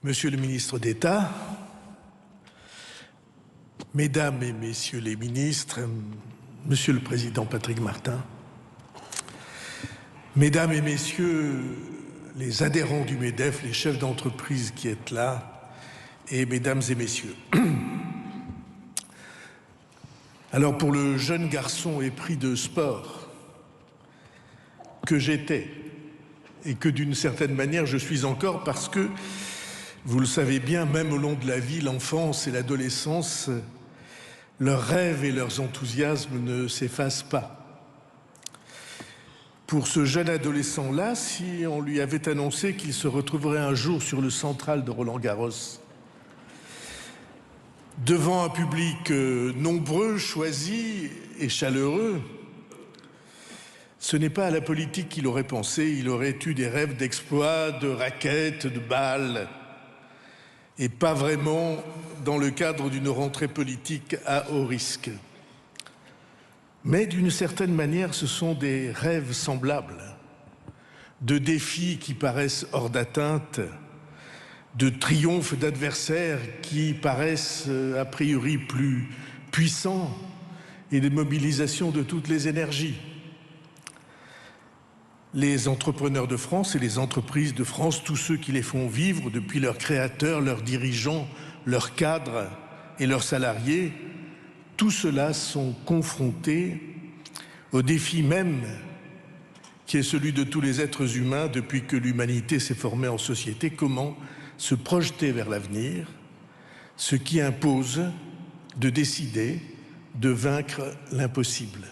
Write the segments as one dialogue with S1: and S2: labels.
S1: Monsieur le ministre d'État, Mesdames et Messieurs les ministres, Monsieur le Président Patrick Martin, Mesdames et Messieurs les adhérents du MEDEF, les chefs d'entreprise qui êtes là, et Mesdames et Messieurs. Alors pour le jeune garçon épris de sport que j'étais, et que d'une certaine manière je suis encore parce que, vous le savez bien, même au long de la vie, l'enfance et l'adolescence, leurs rêves et leurs enthousiasmes ne s'effacent pas. Pour ce jeune adolescent-là, si on lui avait annoncé qu'il se retrouverait un jour sur le central de Roland-Garros, devant un public nombreux, choisi et chaleureux, ce n'est pas à la politique qu'il aurait pensé, il aurait eu des rêves d'exploits, de raquettes, de balles, et pas vraiment dans le cadre d'une rentrée politique à haut risque. Mais d'une certaine manière, ce sont des rêves semblables, de défis qui paraissent hors d'atteinte, de triomphes d'adversaires qui paraissent a priori plus puissants et de mobilisation de toutes les énergies. Les entrepreneurs de France et les entreprises de France, tous ceux qui les font vivre, depuis leurs créateurs, leurs dirigeants, leurs cadres et leurs salariés, tous ceux-là sont confrontés au défi même qui est celui de tous les êtres humains depuis que l'humanité s'est formée en société. Comment se projeter vers l'avenir, ce qui impose de décider de vaincre l'impossible.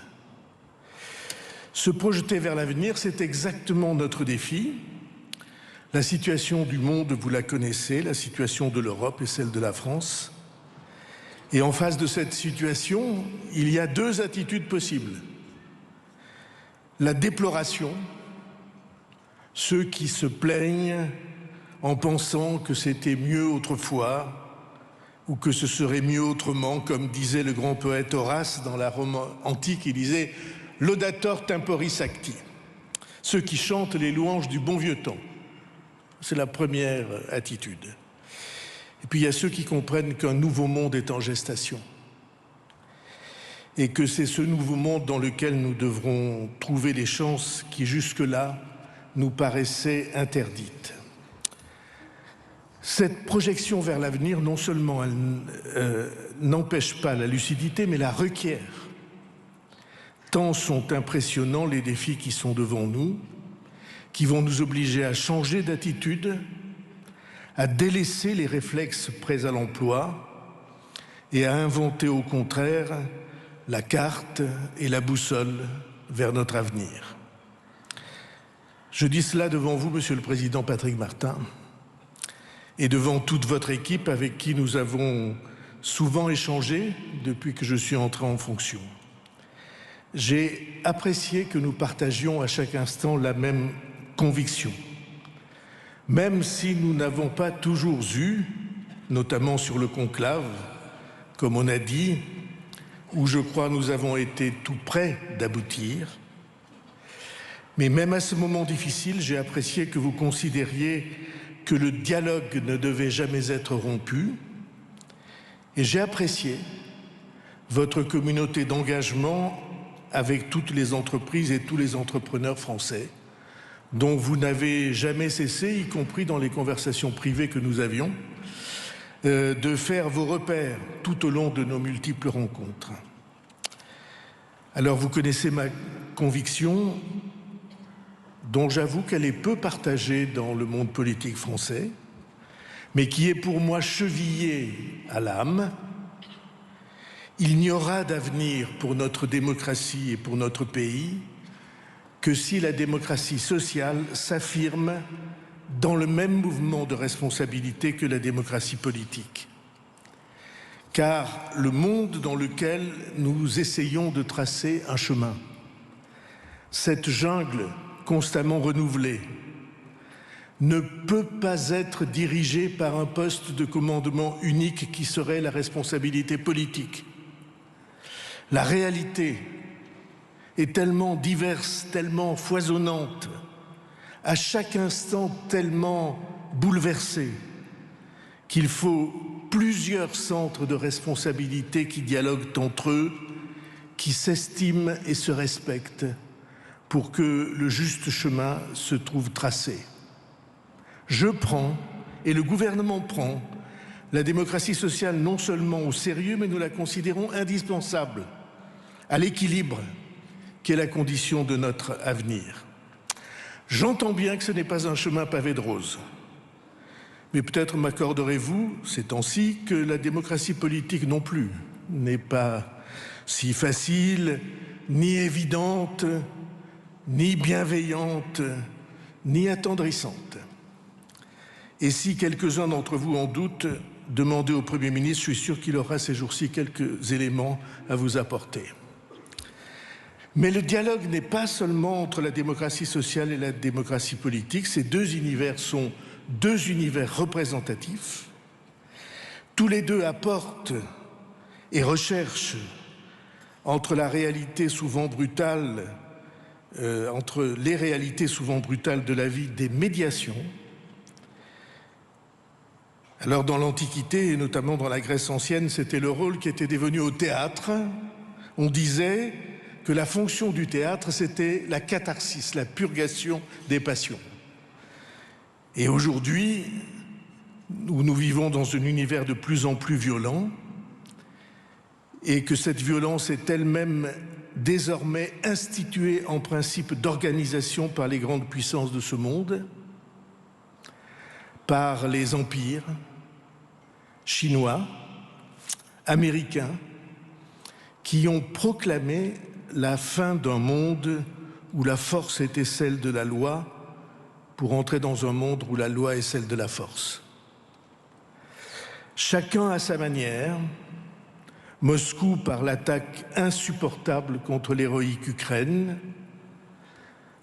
S1: Se projeter vers l'avenir, c'est exactement notre défi. La situation du monde, vous la connaissez, la situation de l'Europe et celle de la France. Et en face de cette situation, il y a deux attitudes possibles. La déploration, ceux qui se plaignent en pensant que c'était mieux autrefois ou que ce serait mieux autrement, comme disait le grand poète Horace dans la Rome antique, il disait « Laudator temporis acti », ceux qui chantent les louanges du bon vieux temps. C'est la première attitude. Et puis il y a ceux qui comprennent qu'un nouveau monde est en gestation et que c'est ce nouveau monde dans lequel nous devrons trouver les chances qui jusque-là nous paraissaient interdites. Cette projection vers l'avenir, non seulement elle n'empêche pas la lucidité, mais la requiert. Tant sont impressionnants les défis qui sont devant nous, qui vont nous obliger à changer d'attitude, à délaisser les réflexes prêts à l'emploi et à inventer au contraire la carte et la boussole vers notre avenir. Je dis cela devant vous, Monsieur le Président Patrick Martin, et devant toute votre équipe avec qui nous avons souvent échangé depuis que je suis entré en fonction. J'ai apprécié que nous partagions à chaque instant la même conviction, même si nous n'avons pas toujours eu, notamment sur le conclave, comme on a dit, où je crois nous avons été tout près d'aboutir. Mais même à ce moment difficile, j'ai apprécié que vous considériez que le dialogue ne devait jamais être rompu. Et j'ai apprécié votre communauté d'engagement avec toutes les entreprises et tous les entrepreneurs français, dont vous n'avez jamais cessé, y compris dans les conversations privées que nous avions, de faire vos repères tout au long de nos multiples rencontres. Alors vous connaissez ma conviction, dont j'avoue qu'elle est peu partagée dans le monde politique français, mais qui est pour moi chevillée à l'âme. Il n'y aura d'avenir pour notre démocratie et pour notre pays que si la démocratie sociale s'affirme dans le même mouvement de responsabilité que la démocratie politique. Car le monde dans lequel nous essayons de tracer un chemin, cette jungle constamment renouvelée, ne peut pas être dirigée par un poste de commandement unique qui serait la responsabilité politique. La réalité est tellement diverse, tellement foisonnante, à chaque instant tellement bouleversée, qu'il faut plusieurs centres de responsabilité qui dialoguent entre eux, qui s'estiment et se respectent pour que le juste chemin se trouve tracé. Je prends, et le gouvernement prend, la démocratie sociale non seulement au sérieux, mais nous la considérons indispensable à l'équilibre qui est la condition de notre avenir. J'entends bien que ce n'est pas un chemin pavé de roses. Mais peut-être m'accorderez-vous, ces temps-ci, que la démocratie politique non plus n'est pas si facile, ni évidente, ni bienveillante, ni attendrissante. Et si quelques-uns d'entre vous en doutent, demandez au Premier ministre, je suis sûr qu'il aura ces jours-ci quelques éléments à vous apporter. Mais le dialogue n'est pas seulement entre la démocratie sociale et la démocratie politique. Ces deux univers sont deux univers représentatifs. Tous les deux apportent et recherchent entre les réalités souvent brutales de la vie des médiations. Alors dans l'Antiquité, et notamment dans la Grèce ancienne, c'était le rôle qui était dévolu au théâtre. On disait que la fonction du théâtre, c'était la catharsis, la purgation des passions. Et aujourd'hui, où nous vivons dans un univers de plus en plus violent, et que cette violence est elle-même désormais instituée en principe d'organisation par les grandes puissances de ce monde, par les empires chinois, américains, qui ont proclamé la fin d'un monde où la force était celle de la loi pour entrer dans un monde où la loi est celle de la force. Chacun à sa manière, Moscou par l'attaque insupportable contre l'héroïque Ukraine,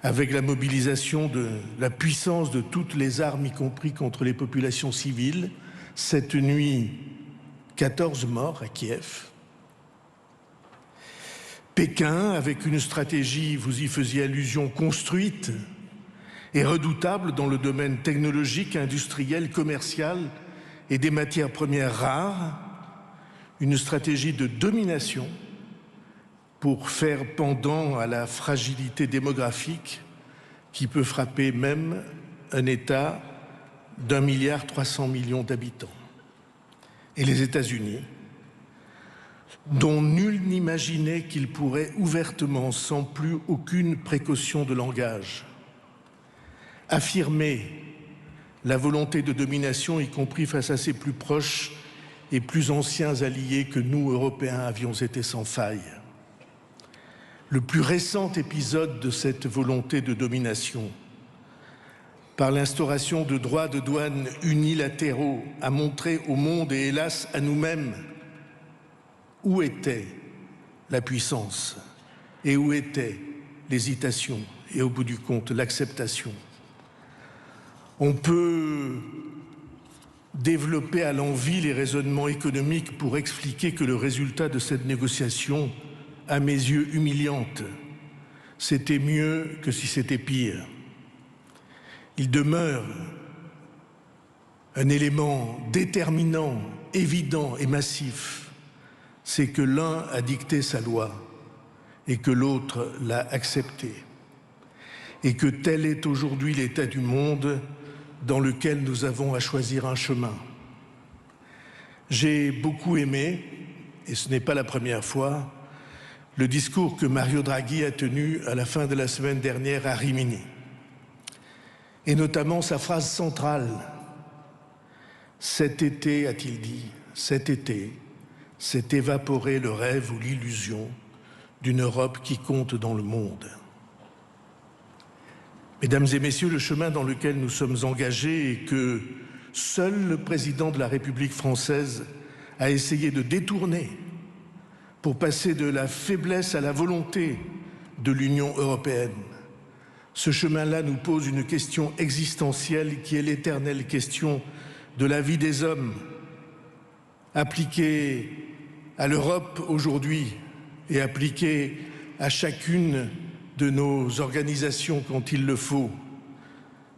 S1: avec la mobilisation de la puissance de toutes les armes, y compris contre les populations civiles. Cette nuit, 14 morts à Kiev. Pékin, avec une stratégie, vous y faisiez allusion, construite et redoutable dans le domaine technologique, industriel, commercial et des matières premières rares, une stratégie de domination pour faire pendant à la fragilité démographique qui peut frapper même un État d'1,3 milliard d'habitants. Et les États-Unis, dont nul n'imaginait qu'ils pourraient ouvertement, sans plus aucune précaution de langage, affirmer la volonté de domination, y compris face à ses plus proches et plus anciens alliés que nous, Européens, avions été sans faille. Le plus récent épisode de cette volonté de domination, par l'instauration de droits de douane unilatéraux, a montré au monde et hélas à nous-mêmes où était la puissance et où était l'hésitation et au bout du compte l'acceptation. On peut développer à l'envi les raisonnements économiques pour expliquer que le résultat de cette négociation, à mes yeux humiliante, c'était mieux que si c'était pire. Il demeure un élément déterminant, évident et massif, c'est que l'un a dicté sa loi et que l'autre l'a acceptée. Et que tel est aujourd'hui l'état du monde dans lequel nous avons à choisir un chemin. J'ai beaucoup aimé, et ce n'est pas la première fois, le discours que Mario Draghi a tenu à la fin de la semaine dernière à Rimini. Et notamment sa phrase centrale. Cet été, a-t-il dit, cet été, s'est évaporé le rêve ou l'illusion d'une Europe qui compte dans le monde. Mesdames et messieurs, le chemin dans lequel nous sommes engagés et que seul le président de la République française a essayé de détourner pour passer de la faiblesse à la volonté de l'Union européenne. Ce chemin-là nous pose une question existentielle qui est l'éternelle question de la vie des hommes, appliquée à l'Europe aujourd'hui et appliquée à chacune de nos organisations quand il le faut.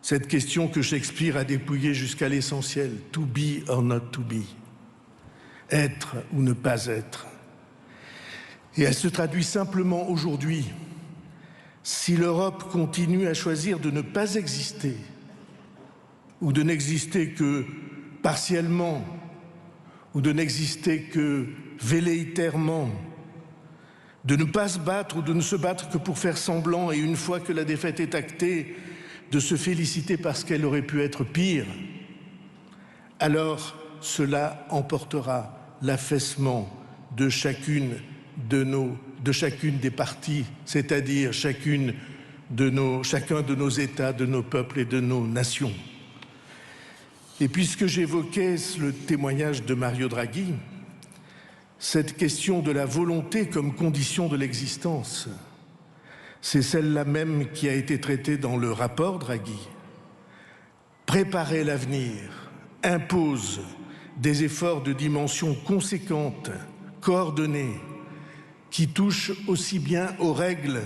S1: Cette question que Shakespeare a dépouillée jusqu'à l'essentiel, to be or not to be, être ou ne pas être. Et elle se traduit simplement aujourd'hui. Si l'Europe continue à choisir de ne pas exister, ou de n'exister que partiellement, ou de n'exister que velléitairement, de ne pas se battre ou de ne se battre que pour faire semblant, et une fois que la défaite est actée, de se féliciter parce qu'elle aurait pu être pire, alors cela emportera l'affaissement de chacune des parties, c'est-à-dire chacun de nos États, de nos peuples et de nos nations. Et puisque j'évoquais le témoignage de Mario Draghi, cette question de la volonté comme condition de l'existence, c'est celle-là même qui a été traitée dans le rapport Draghi. Préparer l'avenir impose des efforts de dimension conséquente, coordonnés, qui touchent aussi bien aux règles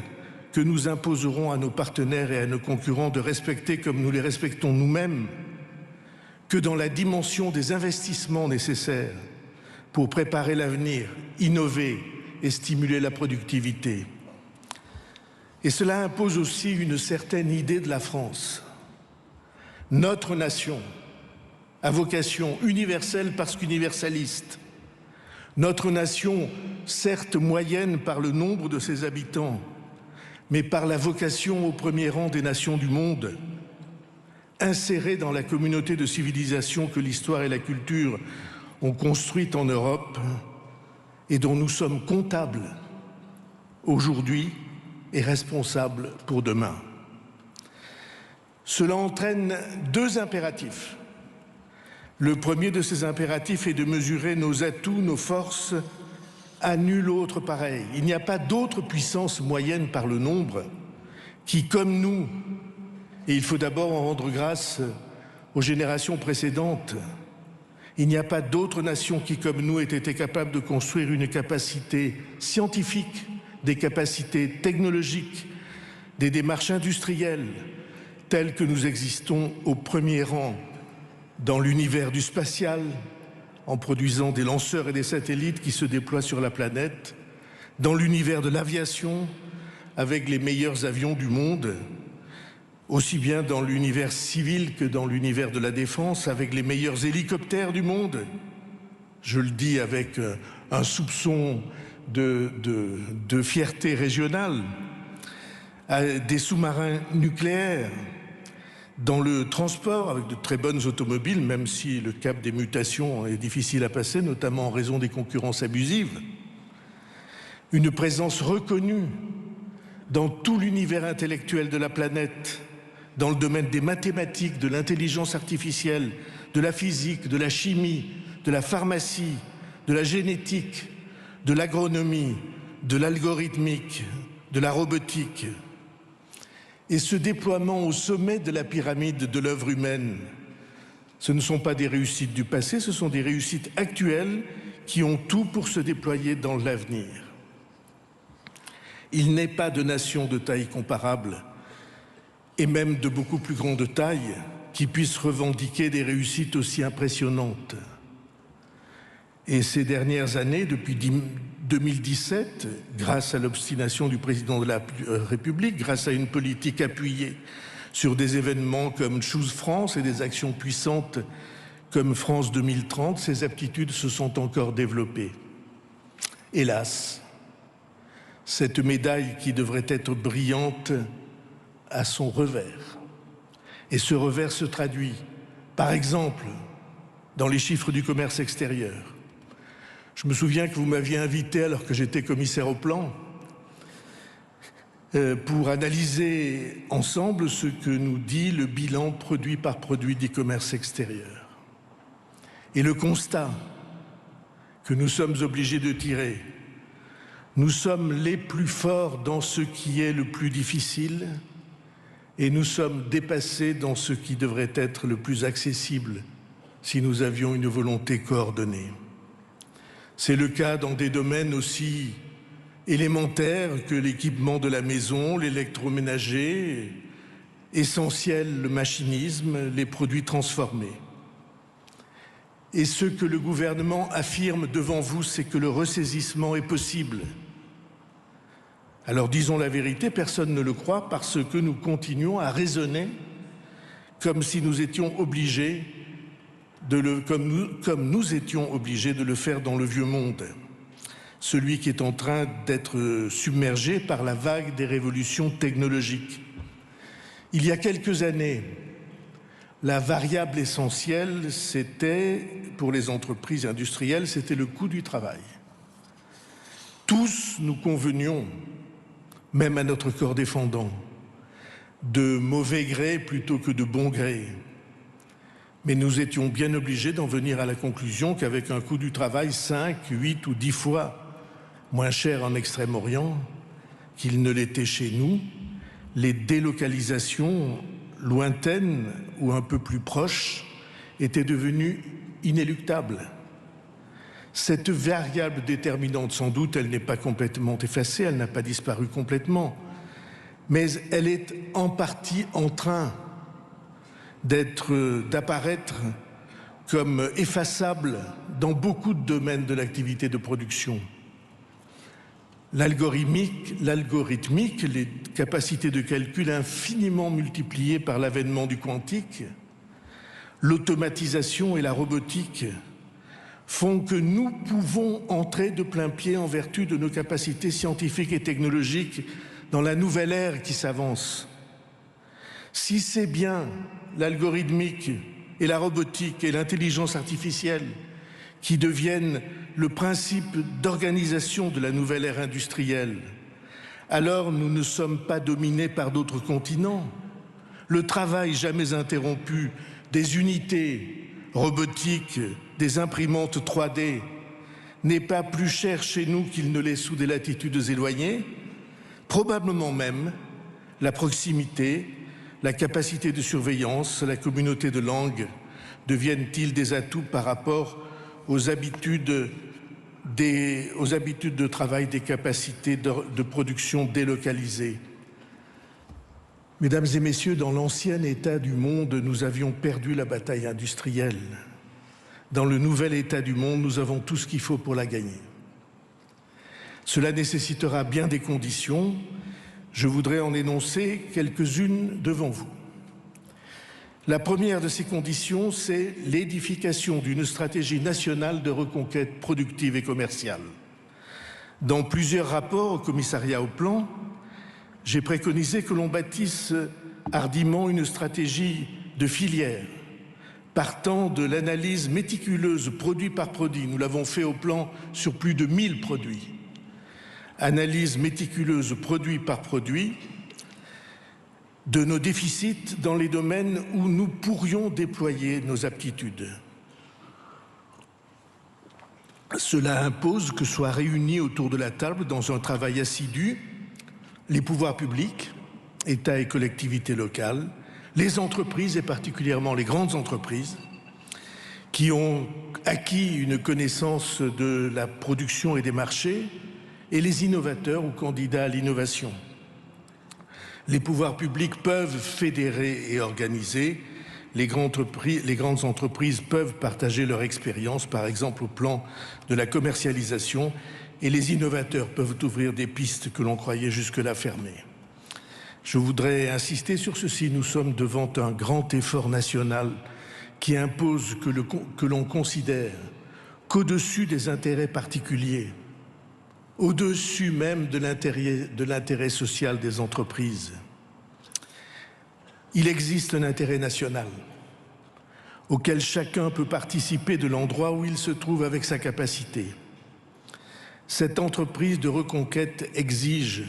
S1: que nous imposerons à nos partenaires et à nos concurrents de respecter comme nous les respectons nous-mêmes, que dans la dimension des investissements nécessaires pour préparer l'avenir, innover et stimuler la productivité. Et cela impose aussi une certaine idée de la France. Notre nation à vocation universelle parce qu'universaliste. Notre nation, certes moyenne par le nombre de ses habitants, mais par la vocation au premier rang des nations du monde, insérée dans la communauté de civilisation que l'histoire et la culture ont construite en Europe et dont nous sommes comptables aujourd'hui et responsables pour demain. Cela entraîne deux impératifs. Le premier de ces impératifs est de mesurer nos atouts, nos forces, à nul autre pareil. Il n'y a pas d'autre puissance moyenne par le nombre qui, comme nous, et il faut d'abord en rendre grâce aux générations précédentes, il n'y a pas d'autre nation qui, comme nous, ait été capable de construire une capacité scientifique, des capacités technologiques, des démarches industrielles, telles que nous existons au premier rang dans l'univers du spatial, en produisant des lanceurs et des satellites qui se déploient sur la planète, dans l'univers de l'aviation, avec les meilleurs avions du monde, aussi bien dans l'univers civil que dans l'univers de la défense, avec les meilleurs hélicoptères du monde. Je le dis avec un soupçon de fierté régionale, des sous-marins nucléaires, dans le transport, avec de très bonnes automobiles, même si le cap des mutations est difficile à passer, notamment en raison des concurrences abusives. Une présence reconnue dans tout l'univers intellectuel de la planète, dans le domaine des mathématiques, de l'intelligence artificielle, de la physique, de la chimie, de la pharmacie, de la génétique, de l'agronomie, de l'algorithmique, de la robotique. Et ce déploiement au sommet de la pyramide de l'œuvre humaine, ce ne sont pas des réussites du passé, ce sont des réussites actuelles qui ont tout pour se déployer dans l'avenir. Il n'est pas de nation de taille comparable, et même de beaucoup plus grande taille, qui puisse revendiquer des réussites aussi impressionnantes. Et ces dernières années, depuis 2017, grâce à l'obstination du président de la République, grâce à une politique appuyée sur des événements comme Choose France et des actions puissantes comme France 2030, ces aptitudes se sont encore développées. Hélas, cette médaille qui devrait être brillante a son revers. Et ce revers se traduit, par exemple, dans les chiffres du commerce extérieur. Je me souviens que vous m'aviez invité, alors que j'étais commissaire au plan, pour analyser ensemble ce que nous dit le bilan produit par produit du commerce extérieur. Et le constat que nous sommes obligés de tirer, nous sommes les plus forts dans ce qui est le plus difficile et nous sommes dépassés dans ce qui devrait être le plus accessible si nous avions une volonté coordonnée. C'est le cas dans des domaines aussi élémentaires que l'équipement de la maison, l'électroménager essentiel le machinisme, les produits transformés. Et ce que le gouvernement affirme devant vous, c'est que le ressaisissement est possible. Alors disons la vérité, personne ne le croit parce que nous continuons à raisonner comme si nous étions obligés comme nous étions obligés de le faire dans le vieux monde, celui qui est en train d'être submergé par la vague des révolutions technologiques. Il y a quelques années, la variable essentielle, c'était, pour les entreprises industrielles, c'était le coût du travail. Tous nous convenions, même à notre corps défendant, de mauvais gré plutôt que de bon gré. Mais nous étions bien obligés d'en venir à la conclusion qu'avec un coût du travail 5, 8 ou 10 fois moins cher en Extrême-Orient qu'il ne l'était chez nous, les délocalisations lointaines ou un peu plus proches étaient devenues inéluctables. Cette variable déterminante, sans doute, elle n'est pas complètement effacée, elle n'a pas disparu complètement, mais elle est en partie en train d'apparaître comme effaçable dans beaucoup de domaines de l'activité de production. L'algorithmique, les capacités de calcul infiniment multipliées par l'avènement du quantique, l'automatisation et la robotique font que nous pouvons entrer de plein pied en vertu de nos capacités scientifiques et technologiques dans la nouvelle ère qui s'avance. Si c'est bien l'algorithmique et la robotique et l'intelligence artificielle qui deviennent le principe d'organisation de la nouvelle ère industrielle, alors nous ne sommes pas dominés par d'autres continents. Le travail jamais interrompu des unités robotiques, des imprimantes 3D n'est pas plus cher chez nous qu'il ne l'est sous des latitudes éloignées. Probablement même la proximité, la capacité de surveillance, la communauté de langues deviennent-ils des atouts par rapport aux habitudes de travail, des capacités de production délocalisées. Mesdames et messieurs, dans l'ancien état du monde, nous avions perdu la bataille industrielle. Dans le nouvel état du monde, nous avons tout ce qu'il faut pour la gagner. Cela nécessitera bien des conditions. Je voudrais en énoncer quelques-unes devant vous. La première de ces conditions, c'est l'édification d'une stratégie nationale de reconquête productive et commerciale. Dans plusieurs rapports au commissariat au plan, j'ai préconisé que l'on bâtisse hardiment une stratégie de filière, partant de l'analyse méticuleuse produit par produit. Nous l'avons fait au plan sur plus de 1000 produits. Analyse méticuleuse produit par produit de nos déficits dans les domaines où nous pourrions déployer nos aptitudes. Cela impose que soient réunis autour de la table dans un travail assidu les pouvoirs publics, États et collectivités locales, les entreprises et particulièrement les grandes entreprises qui ont acquis une connaissance de la production et des marchés et les innovateurs ou candidats à l'innovation. Les pouvoirs publics peuvent fédérer et organiser, les grandes entreprises peuvent partager leur expérience, par exemple au plan de la commercialisation, et les innovateurs peuvent ouvrir des pistes que l'on croyait jusque-là fermées. Je voudrais insister sur ceci, nous sommes devant un grand effort national qui impose que l'on considère qu'au-dessus des intérêts particuliers, au-dessus même de l'intérêt social des entreprises, il existe un intérêt national auquel chacun peut participer de l'endroit où il se trouve avec sa capacité. Cette entreprise de reconquête exige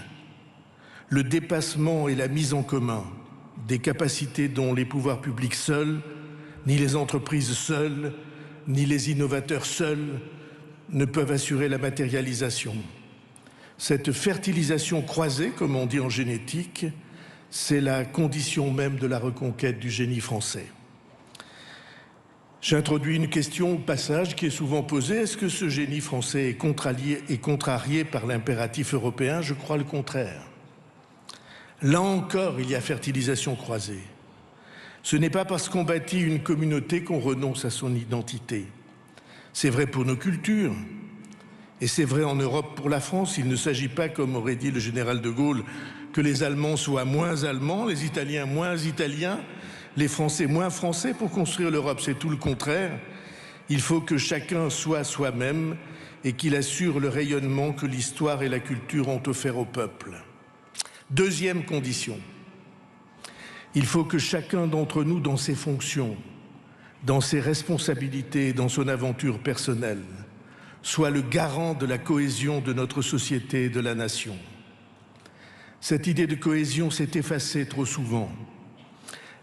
S1: le dépassement et la mise en commun des capacités dont les pouvoirs publics seuls, ni les entreprises seules, ni les innovateurs seuls ne peuvent assurer la matérialisation. Cette fertilisation croisée, comme on dit en génétique, c'est la condition même de la reconquête du génie français. J'introduis une question au passage qui est souvent posée. Est-ce que ce génie français est contrarié par l'impératif européen? Je crois le contraire. Là encore, il y a fertilisation croisée. Ce n'est pas parce qu'on bâtit une communauté qu'on renonce à son identité. C'est vrai pour nos cultures, et c'est vrai en Europe pour la France. Il ne s'agit pas, comme aurait dit le général de Gaulle, que les Allemands soient moins Allemands, les Italiens moins Italiens, les Français moins Français pour construire l'Europe. C'est tout le contraire. Il faut que chacun soit soi-même et qu'il assure le rayonnement que l'histoire et la culture ont offert au peuple. Deuxième condition, il faut que chacun d'entre nous, dans ses fonctions, dans ses responsabilités, dans son aventure personnelle, soit le garant de la cohésion de notre société et de la nation. Cette idée de cohésion s'est effacée trop souvent.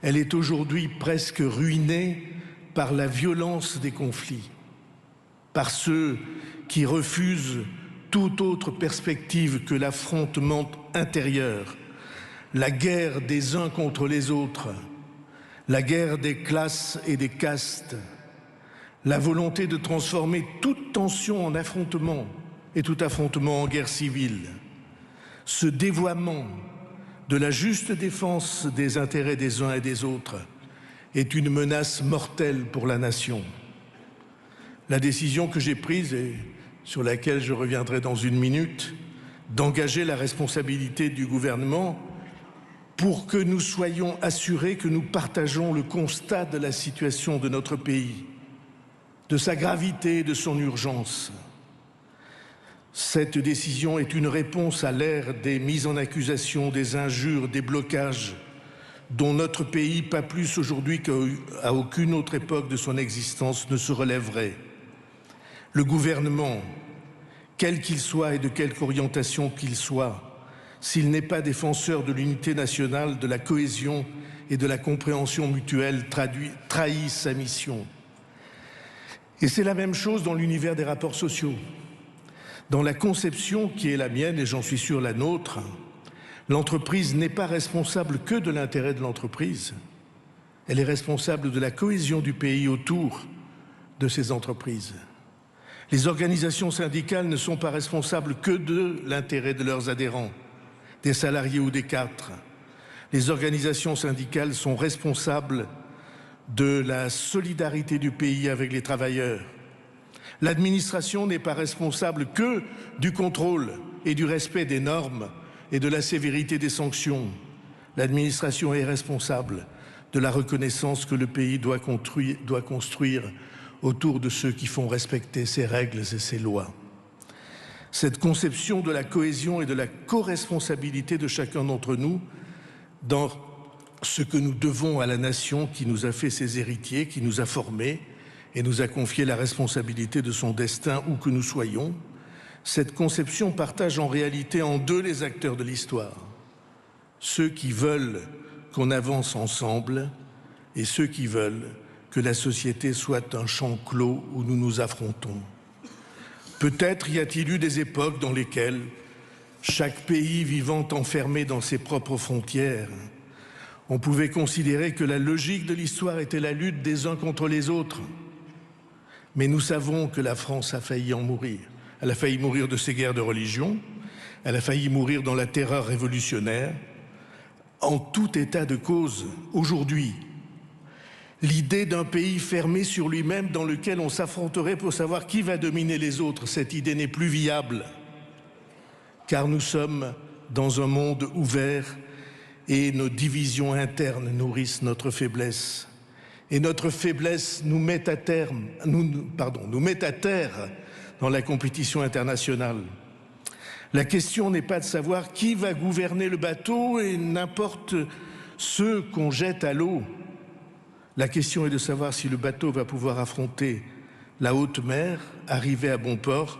S1: Elle est aujourd'hui presque ruinée par la violence des conflits, par ceux qui refusent toute autre perspective que l'affrontement intérieur, la guerre des uns contre les autres, la guerre des classes et des castes, la volonté de transformer toute tension en affrontement et tout affrontement en guerre civile, ce dévoiement de la juste défense des intérêts des uns et des autres est une menace mortelle pour la nation. La décision que j'ai prise et sur laquelle je reviendrai dans une minute, d'engager la responsabilité du gouvernement pour que nous soyons assurés que nous partageons le constat de la situation de notre pays, de sa gravité et de son urgence. Cette décision est une réponse à l'ère des mises en accusation, des injures, des blocages, dont notre pays, pas plus aujourd'hui qu'à aucune autre époque de son existence, ne se relèverait. Le gouvernement, quel qu'il soit et de quelque orientation qu'il soit, s'il n'est pas défenseur de l'unité nationale, de la cohésion et de la compréhension mutuelle, trahit sa mission. Et c'est la même chose dans l'univers des rapports sociaux. Dans la conception qui est la mienne, et j'en suis sûr la nôtre, l'entreprise n'est pas responsable que de l'intérêt de l'entreprise. Elle est responsable de la cohésion du pays autour de ces entreprises. Les organisations syndicales ne sont pas responsables que de l'intérêt de leurs adhérents, des salariés ou des cadres. Les organisations syndicales sont responsables de la solidarité du pays avec les travailleurs. L'administration n'est pas responsable que du contrôle et du respect des normes et de la sévérité des sanctions. L'administration est responsable de la reconnaissance que le pays doit construire autour de ceux qui font respecter ses règles et ses lois. Cette conception de la cohésion et de la co-responsabilité de chacun d'entre nous dans ce que nous devons à la nation qui nous a fait ses héritiers, qui nous a formés et nous a confié la responsabilité de son destin où que nous soyons, cette conception partage en réalité en deux les acteurs de l'histoire. Ceux qui veulent qu'on avance ensemble et ceux qui veulent que la société soit un champ clos où nous nous affrontons. Peut-être y a-t-il eu des époques dans lesquelles chaque pays vivant enfermé dans ses propres frontières, on pouvait considérer que la logique de l'histoire était la lutte des uns contre les autres. Mais nous savons que la France a failli en mourir. Elle a failli mourir de ces guerres de religion, elle a failli mourir dans la terreur révolutionnaire. En tout état de cause, aujourd'hui, l'idée d'un pays fermé sur lui-même dans lequel on s'affronterait pour savoir qui va dominer les autres, cette idée n'est plus viable, car nous sommes dans un monde ouvert et nos divisions internes nourrissent notre faiblesse. Et notre faiblesse nous met à terre dans la compétition internationale. La question n'est pas de savoir qui va gouverner le bateau et n'importe ceux qu'on jette à l'eau. La question est de savoir si le bateau va pouvoir affronter la haute mer, arriver à bon port,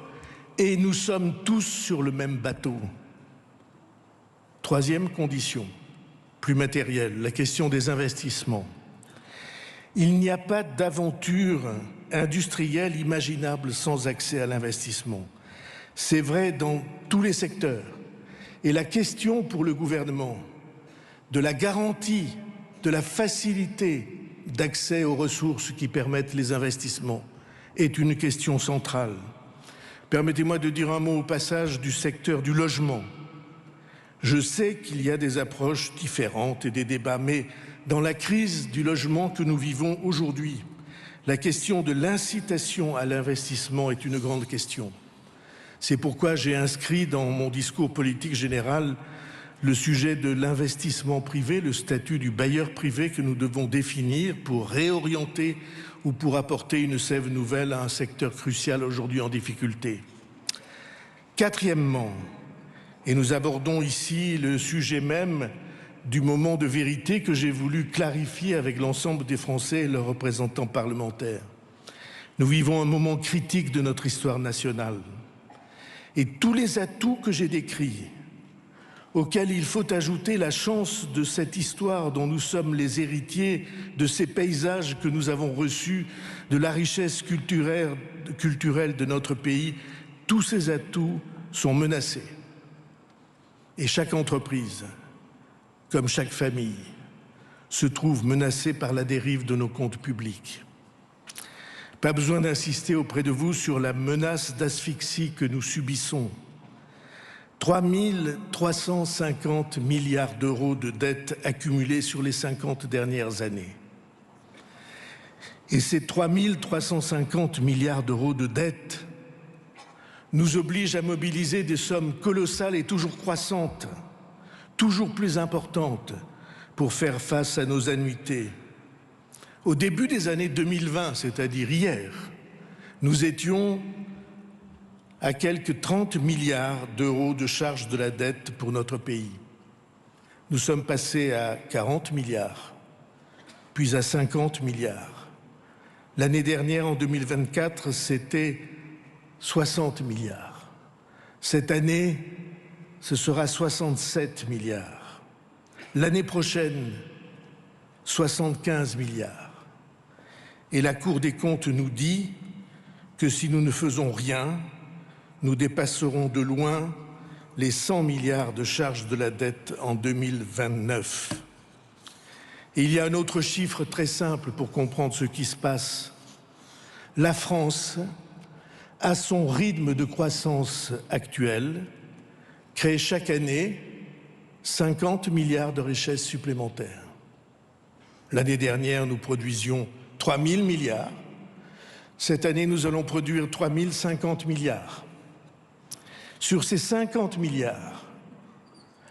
S1: et nous sommes tous sur le même bateau. Troisième condition, plus matérielle, la question des investissements. Il n'y a pas d'aventure industrielle imaginable sans accès à l'investissement. C'est vrai dans tous les secteurs. Et la question pour le gouvernement de la garantie, de la facilité d'accès aux ressources qui permettent les investissements est une question centrale. Permettez-moi de dire un mot au passage du secteur du logement. Je sais qu'il y a des approches différentes et des débats, mais dans la crise du logement que nous vivons aujourd'hui, la question de l'incitation à l'investissement est une grande question. C'est pourquoi j'ai inscrit dans mon discours politique général le sujet de l'investissement privé, le statut du bailleur privé que nous devons définir pour réorienter ou pour apporter une sève nouvelle à un secteur crucial aujourd'hui en difficulté. Quatrièmement, et nous abordons ici le sujet même du moment de vérité que j'ai voulu clarifier avec l'ensemble des Français et leurs représentants parlementaires. Nous vivons un moment critique de notre histoire nationale. Et tous les atouts que j'ai décrits, auxquels il faut ajouter la chance de cette histoire dont nous sommes les héritiers, de ces paysages que nous avons reçus, de la richesse culturelle de notre pays, tous ces atouts sont menacés. Et chaque entreprise, comme chaque famille, se trouve menacée par la dérive de nos comptes publics. Pas besoin d'insister auprès de vous sur la menace d'asphyxie que nous subissons. 3 350 milliards d'euros de dettes accumulées sur les 50 dernières années. Et ces 3 350 milliards d'euros de dettes nous obligent à mobiliser des sommes colossales et toujours croissantes, toujours plus importantes, pour faire face à nos annuités. Au début des années 2020, c'est-à-dire hier, nous étions à quelques 30 milliards d'euros de charges de la dette pour notre pays. Nous sommes passés à 40 milliards, puis à 50 milliards. L'année dernière, en 2024, c'était 60 milliards. Cette année, ce sera 67 milliards. L'année prochaine, 75 milliards. Et la Cour des comptes nous dit que si nous ne faisons rien, nous dépasserons de loin les 100 milliards de charges de la dette en 2029. Et il y a un autre chiffre très simple pour comprendre ce qui se passe. La France, à son rythme de croissance actuel, crée chaque année 50 milliards de richesses supplémentaires. L'année dernière, nous produisions 3 000 milliards. Cette année, nous allons produire 3 050 milliards. Sur ces 50 milliards,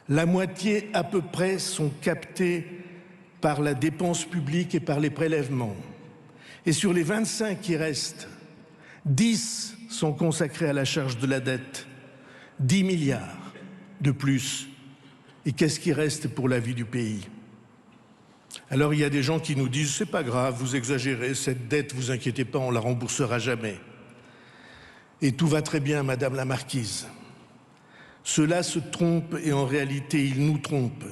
S1: la moitié à peu près sont captés par la dépense publique et par les prélèvements. Et sur les 25 qui restent, 10 sont consacrés à la charge de la dette, 10 milliards de plus. Et qu'est-ce qui reste pour la vie du pays ? Alors il y a des gens qui nous disent « c'est pas grave, vous exagérez, cette dette, vous inquiétez pas, on la remboursera jamais ». Et tout va très bien, Madame la Marquise. Cela se trompe et en réalité, il nous trompe.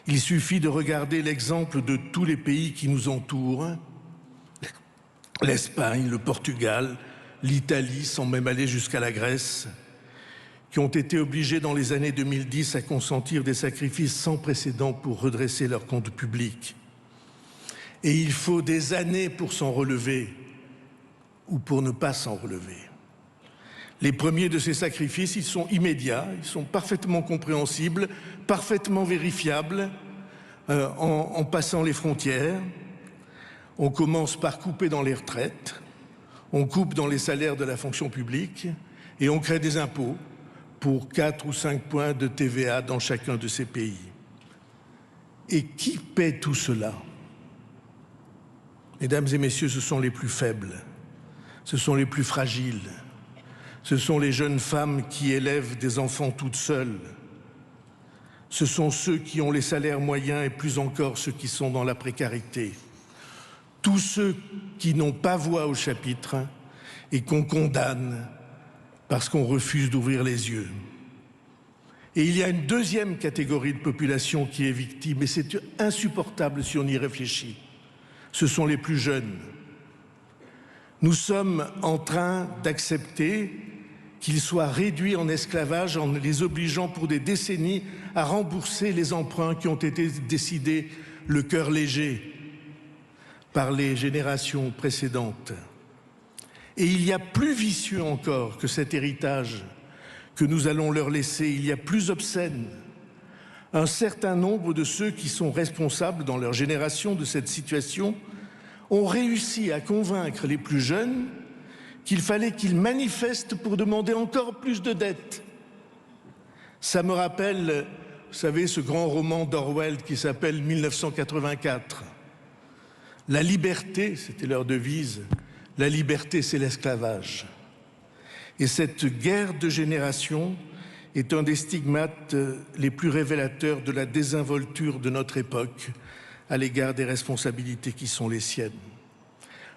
S1: Il suffit de regarder l'exemple de tous les pays qui nous entourent, l'Espagne, le Portugal, l'Italie, sans même aller jusqu'à la Grèce, qui ont été obligés dans les années 2010 à consentir des sacrifices sans précédent pour redresser leurs comptes publics. Et il faut des années pour s'en relever ou pour ne pas s'en relever. Les premiers de ces sacrifices, ils sont immédiats, ils sont parfaitement compréhensibles, parfaitement vérifiables en passant les frontières. On commence par couper dans les retraites, on coupe dans les salaires de la fonction publique et on crée des impôts pour 4 ou 5 points de TVA dans chacun de ces pays. Et qui paie tout cela ? Mesdames et messieurs, ce sont les plus faibles, ce sont les plus fragiles, ce sont les jeunes femmes qui élèvent des enfants toutes seules, ce sont ceux qui ont les salaires moyens et plus encore ceux qui sont dans la précarité. Tous ceux qui n'ont pas voix au chapitre et qu'on condamne parce qu'on refuse d'ouvrir les yeux. Et il y a une deuxième catégorie de population qui est victime, et c'est insupportable si on y réfléchit. Ce sont les plus jeunes. Nous sommes en train d'accepter qu'ils soient réduits en esclavage en les obligeant pour des décennies à rembourser les emprunts qui ont été décidés le cœur léger par les générations précédentes. Et il y a plus vicieux encore que cet héritage que nous allons leur laisser, il y a plus obscène. Un certain nombre de ceux qui sont responsables dans leur génération de cette situation ont réussi à convaincre les plus jeunes qu'il fallait qu'ils manifestent pour demander encore plus de dettes. Ça me rappelle, vous savez, ce grand roman d'Orwell qui s'appelle 1984. La liberté, c'était leur devise, la liberté c'est l'esclavage. Et cette guerre de génération est un des stigmates les plus révélateurs de la désinvolture de notre époque à l'égard des responsabilités qui sont les siennes.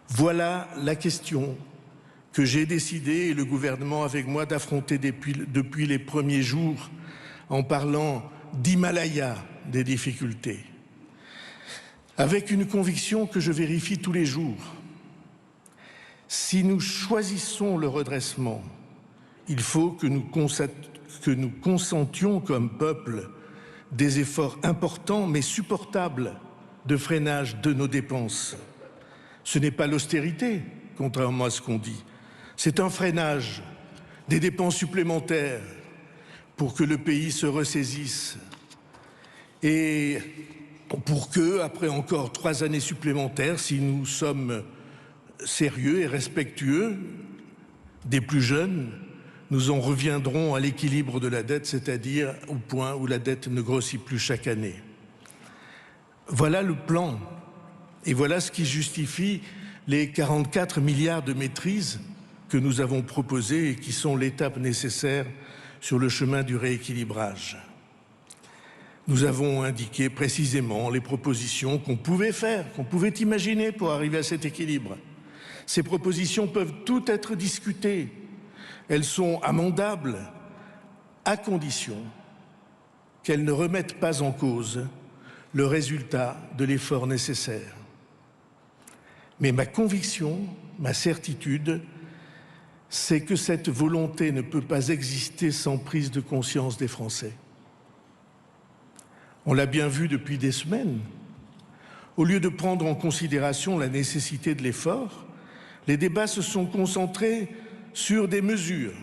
S1: Voilà la question que j'ai décidé, et le gouvernement avec moi, d'affronter depuis les premiers jours en parlant d'Himalaya des difficultés, avec une conviction que je vérifie tous les jours. Si nous choisissons le redressement, il faut que nous consentions comme peuple des efforts importants mais supportables de freinage de nos dépenses. Ce n'est pas l'austérité, contrairement à ce qu'on dit. C'est un freinage des dépenses supplémentaires pour que le pays se ressaisisse et pour que, après encore 3 années supplémentaires, si nous sommes sérieux et respectueux des plus jeunes, nous en reviendrons à l'équilibre de la dette, c'est-à-dire au point où la dette ne grossit plus chaque année. Voilà le plan, et voilà ce qui justifie les 44 milliards de maîtrise que nous avons proposés et qui sont l'étape nécessaire sur le chemin du rééquilibrage. Nous avons indiqué précisément les propositions qu'on pouvait faire, qu'on pouvait imaginer pour arriver à cet équilibre. Ces propositions peuvent toutes être discutées. Elles sont amendables à condition qu'elles ne remettent pas en cause le résultat de l'effort nécessaire. Mais ma conviction, ma certitude, c'est que cette volonté ne peut pas exister sans prise de conscience des Français. On l'a bien vu depuis des semaines. Au lieu de prendre en considération la nécessité de l'effort, les débats se sont concentrés sur des mesures.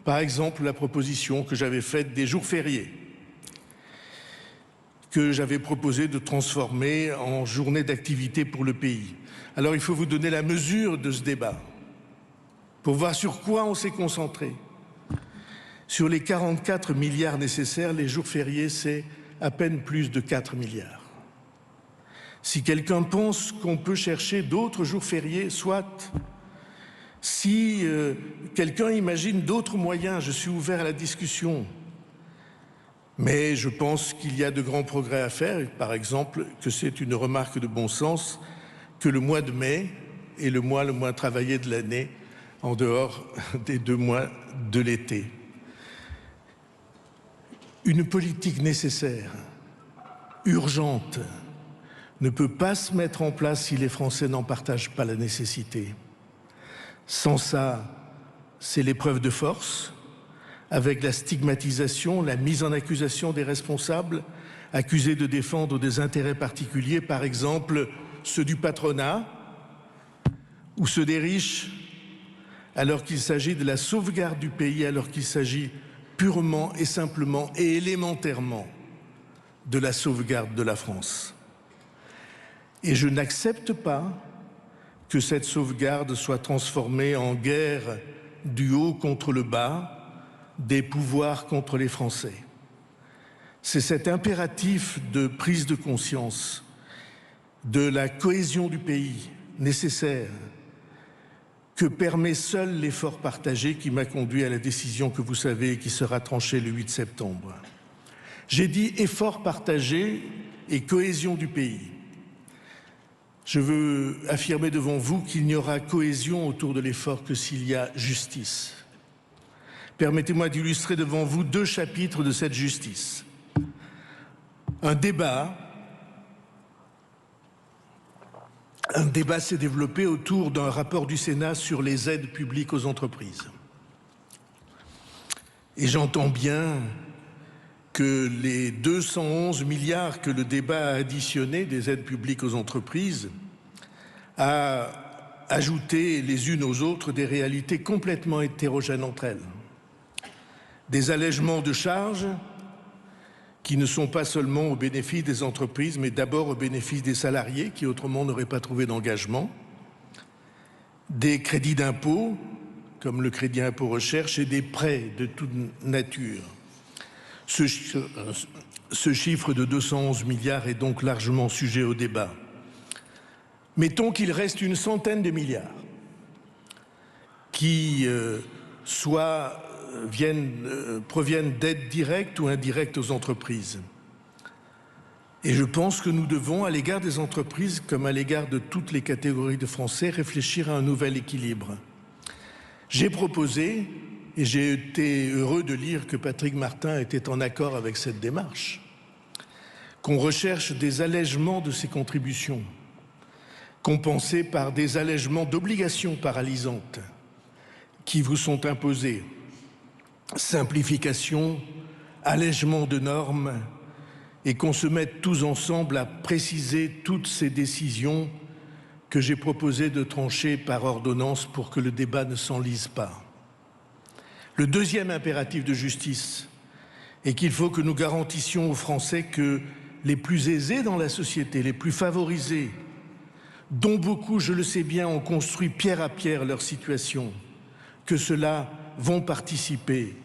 S1: Par exemple, la proposition que j'avais faite des jours fériés, que j'avais proposé de transformer en journée d'activité pour le pays. Alors il faut vous donner la mesure de ce débat pour voir sur quoi on s'est concentré. Sur les 44 milliards nécessaires, les jours fériés, c'est à peine plus de 4 milliards. Si quelqu'un pense qu'on peut chercher d'autres jours fériés, soit. Si quelqu'un imagine d'autres moyens, je suis ouvert à la discussion. Mais je pense qu'il y a de grands progrès à faire, par exemple que c'est une remarque de bon sens que le mois de mai est le mois le moins travaillé de l'année, en dehors des 2 mois de l'été. Une politique nécessaire, urgente, ne peut pas se mettre en place si les Français n'en partagent pas la nécessité. Sans ça, c'est l'épreuve de force, avec la stigmatisation, la mise en accusation des responsables, accusés de défendre des intérêts particuliers, par exemple ceux du patronat ou ceux des riches, alors qu'il s'agit de la sauvegarde du pays, alors qu'il s'agit purement et simplement et élémentairement de la sauvegarde de la France. Et je n'accepte pas que cette sauvegarde soit transformée en guerre du haut contre le bas, des pouvoirs contre les Français. C'est cet impératif de prise de conscience de la cohésion du pays nécessaire que permet seul l'effort partagé qui m'a conduit à la décision que vous savez et qui sera tranchée le 8 septembre. J'ai dit effort partagé et cohésion du pays. Je veux affirmer devant vous qu'il n'y aura cohésion autour de l'effort que s'il y a justice. Permettez-moi d'illustrer devant vous 2 chapitres de cette justice. Un débat s'est développé autour d'un rapport du Sénat sur les aides publiques aux entreprises. Et j'entends bien que les 211 milliards que le débat a additionnés des aides publiques aux entreprises a ajouté les unes aux autres des réalités complètement hétérogènes entre elles. des allègements de charges qui ne sont pas seulement au bénéfice des entreprises, mais d'abord au bénéfice des salariés qui autrement n'auraient pas trouvé d'engagement, des crédits d'impôt, comme le crédit impôt recherche, et des prêts de toute nature. Ce chiffre de 211 milliards est donc largement sujet au débat. Mettons qu'il reste une centaine de milliards qui proviennent d'aides directes ou indirectes aux entreprises. Et je pense que nous devons, à l'égard des entreprises comme à l'égard de toutes les catégories de Français, réfléchir à un nouvel équilibre. J'ai proposé, et j'ai été heureux de lire que Patrick Martin était en accord avec cette démarche, qu'on recherche des allègements de ces contributions, compensés par des allègements d'obligations paralysantes qui vous sont imposées, simplification, allègement de normes, et qu'on se mette tous ensemble à préciser toutes ces décisions que j'ai proposé de trancher par ordonnance pour que le débat ne s'enlise pas. Le deuxième impératif de justice est qu'il faut que nous garantissions aux Français que les plus aisés dans la société, les plus favorisés, dont beaucoup, je le sais bien, ont construit pierre à pierre leur situation, que ceux-là vont participer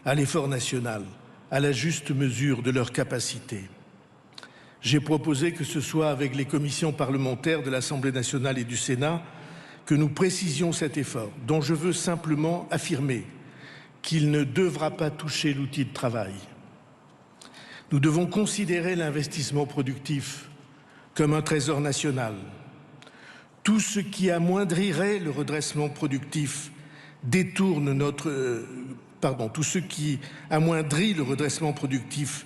S1: à l'effort national, à la juste mesure de leurs capacités. J'ai proposé que ce soit avec les commissions parlementaires de l'Assemblée nationale et du Sénat que nous précisions cet effort, dont je veux simplement affirmer qu'il ne devra pas toucher l'outil de travail. Nous devons considérer l'investissement productif comme un trésor national. Tout ce qui amoindrirait le redressement productif tout ce qui amoindrit le redressement productif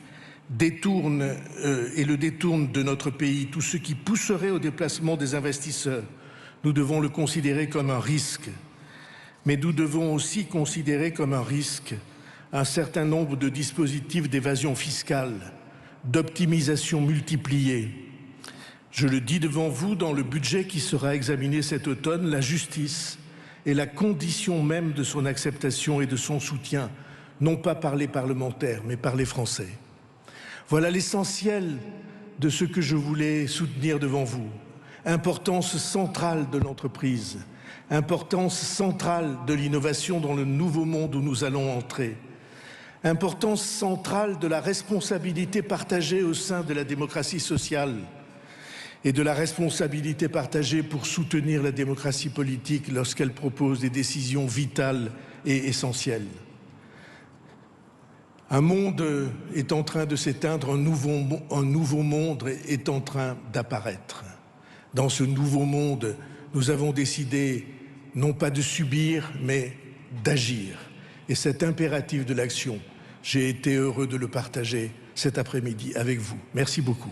S1: détourne et le détourne de notre pays, tout ce qui pousserait au déplacement des investisseurs, nous devons le considérer comme un risque. Mais nous devons aussi considérer comme un risque un certain nombre de dispositifs d'évasion fiscale, d'optimisation multipliée. Je le dis devant vous, dans le budget qui sera examiné cet automne, la justice est la condition même de son acceptation et de son soutien, non pas par les parlementaires, mais par les Français. Voilà l'essentiel de ce que je voulais soutenir devant vous. Importance centrale de l'entreprise, importance centrale de l'innovation dans le nouveau monde où nous allons entrer, importance centrale de la responsabilité partagée au sein de la démocratie sociale et de la responsabilité partagée pour soutenir la démocratie politique lorsqu'elle propose des décisions vitales et essentielles. Un monde est en train de s'éteindre, un nouveau monde est en train d'apparaître. Dans ce nouveau monde, nous avons décidé non pas de subir, mais d'agir. Et cet impératif de l'action, j'ai été heureux de le partager cet après-midi avec vous. Merci beaucoup.